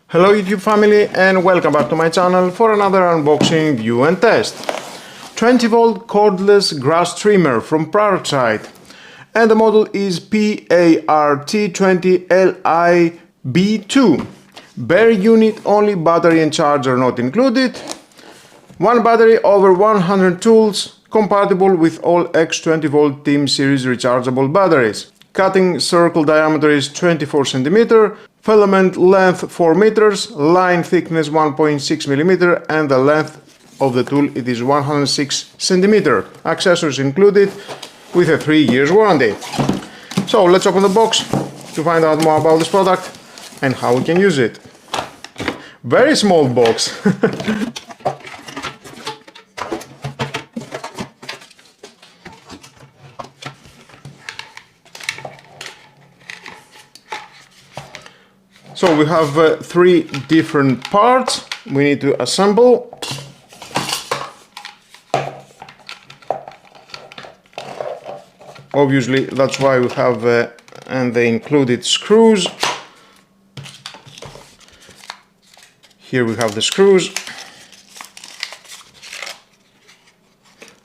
Hello YouTube family and welcome back to my channel for another unboxing, view and test. 20V cordless grass trimmer from Parkside, and the model is PART20LIB2. Bare unit only, battery and charger not included. One battery over 100 tools, compatible with all X20V Team Series rechargeable batteries. Cutting circle diameter is 24 cm, filament length 4 meters, line thickness 1.6 mm, and the length of the tool it is 106 cm. Accessories included with a 3 years warranty. So let's open the box to find out more about this product and how we can use it. Very small box. So we have 3 different parts we need to assemble. Obviously that's why we have and the included screws. Here we have the screws.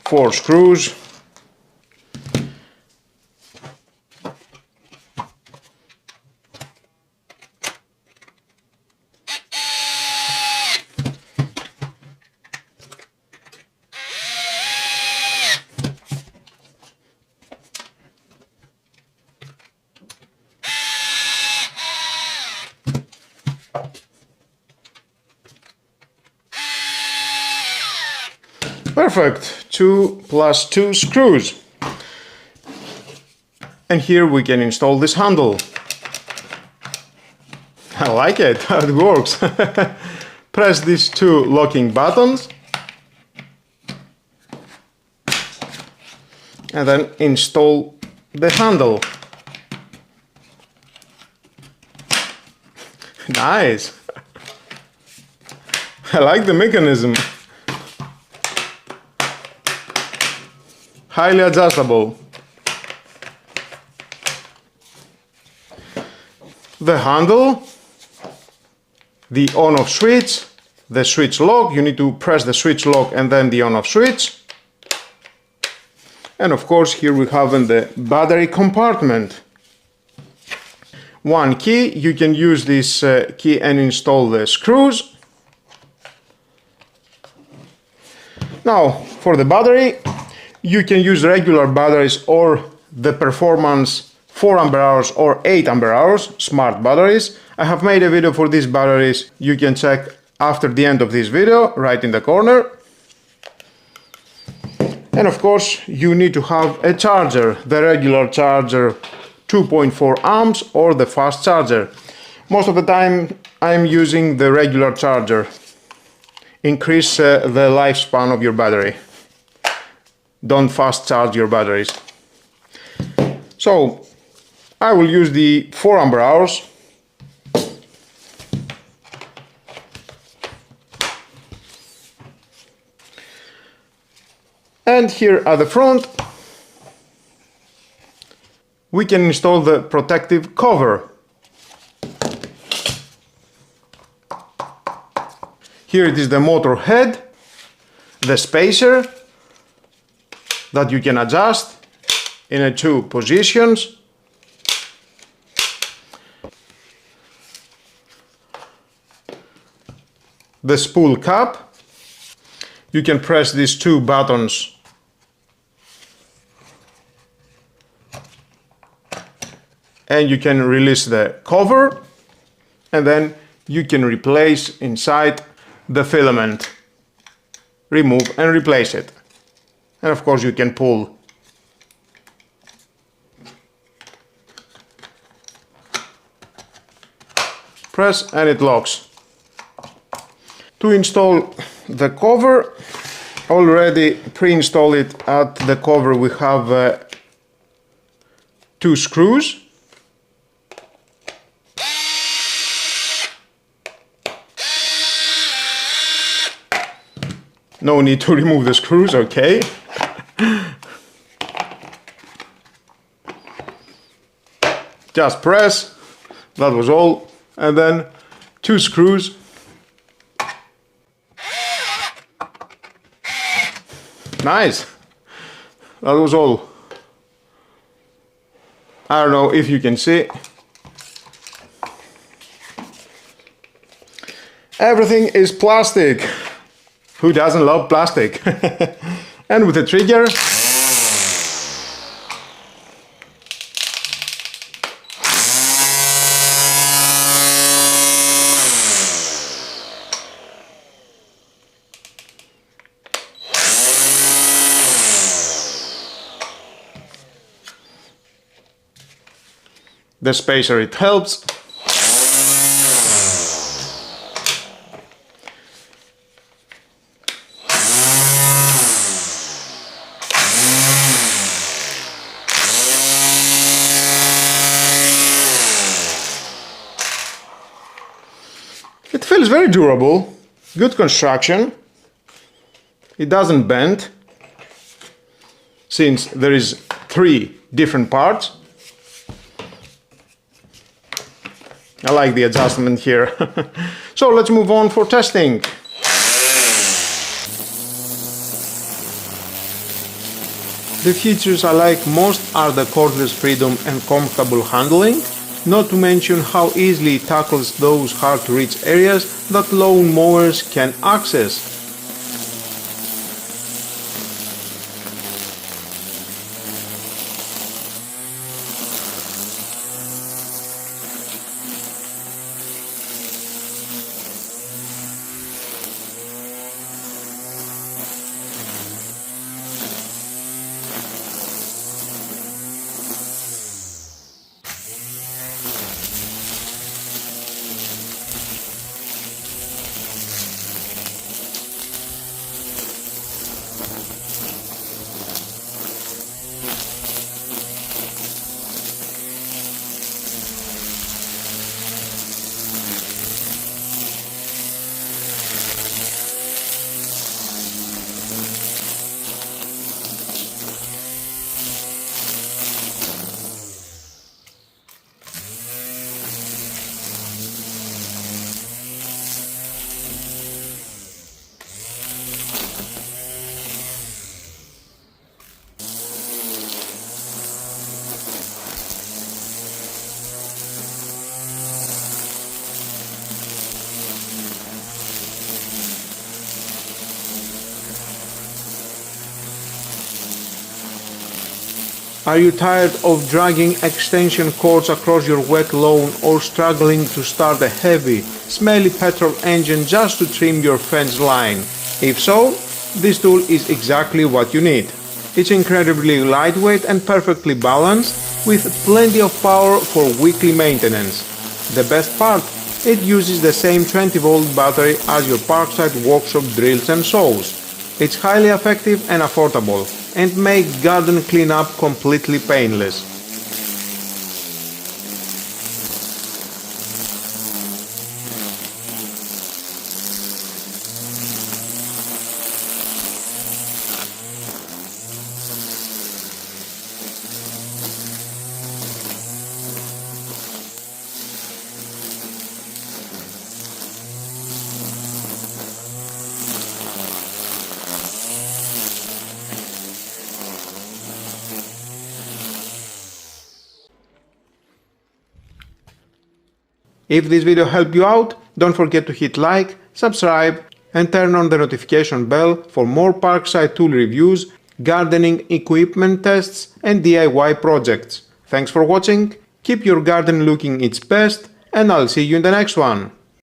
4 screws. Perfect, 2 plus 2 screws. And here we can install this handle. I like it, how it works. Press these 2 locking buttons and then install the handle. Nice. I like the mechanism. Highly adjustable. The handle, the on-off switch, the switch lock. You need to press the switch lock and then the on-off switch. And of course here we have in the battery compartment. One key, you can use this key and install the screws. Now for the battery, you can use regular batteries or the performance 4 ampere hours or 8 ampere hours smart batteries. I have made a video for these batteries, you can check after the end of this video, right in the corner. And of course you need to have a charger, the regular charger 2.4 amps or the fast charger. Most of the time I'm using the regular charger. Increase the lifespan of your battery. Don't fast charge your batteries. So I will use the 4 ampere hours. And here at the front we can install the protective cover. Here it is the motor head, the spacer that you can adjust in 2 positions. The spool cap, you can press these 2 buttons and you can release the cover, and then you can replace inside the filament. Remove and replace it. And of course you can pull. Press and it locks. To install the cover, already pre-installed it at the cover, we have 2 screws. No need to remove the screws, okay. Just press, that was all, and then 2 screws. Nice! That was all. I don't know if you can see. Everything is plastic. Who doesn't love plastic? And with a trigger, the spacer, it helps. It feels very durable, good construction. It doesn't bend, since there is 3 different parts. I like the adjustment here. So let's move on for testing. The features I like most are the cordless freedom and comfortable handling, not to mention how easily it tackles those hard to reach areas that lawn mowers can access. Are you tired of dragging extension cords across your wet lawn or struggling to start a heavy, smelly petrol engine just to trim your fence line? If so, this tool is exactly what you need. It's incredibly lightweight and perfectly balanced, with plenty of power for weekly maintenance. The best part? It uses the same 20-volt battery as your Parkside workshop drills and saws. It's highly effective and affordable, and makes garden cleanup completely painless. If this video helped you out, don't forget to hit like, subscribe and turn on the notification bell for more Parkside tool reviews, gardening equipment tests and DIY projects. Thanks for watching, keep your garden looking its best, and I'll see you in the next one.